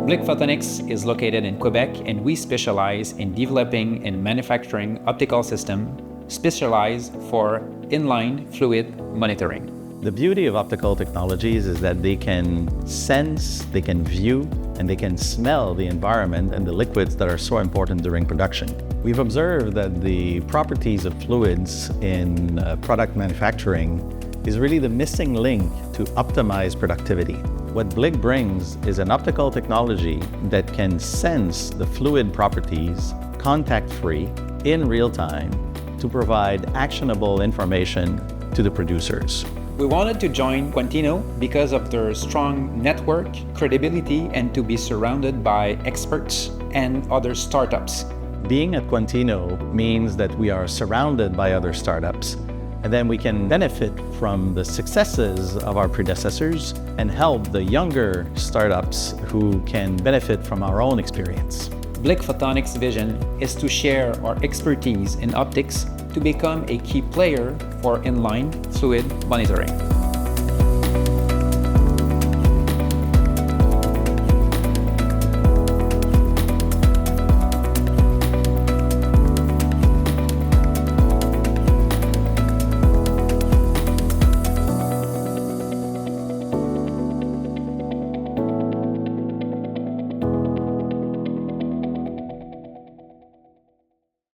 Bliq Photonics is located in Quebec, and we specialize in developing and manufacturing optical systems specialized for inline fluid monitoring. The beauty of optical technologies is that they can sense, they can view, and they can smell the environment and the liquids that are so important during production. We've observed that the properties of fluids in product manufacturing is really the missing link to optimize productivity. What Bliq brings is an optical technology that can sense the fluid properties contact-free in real time to provide actionable information to the producers. We wanted to join Quantino because of their strong network, credibility, and to be surrounded by experts and other startups. Being at Quantino means that we are surrounded by other startups, and then we can benefit from the successes of our predecessors and help the younger startups who can benefit from our own experience. Bliq Photonics' vision is to share our expertise in optics to become a key player for inline fluid monitoring.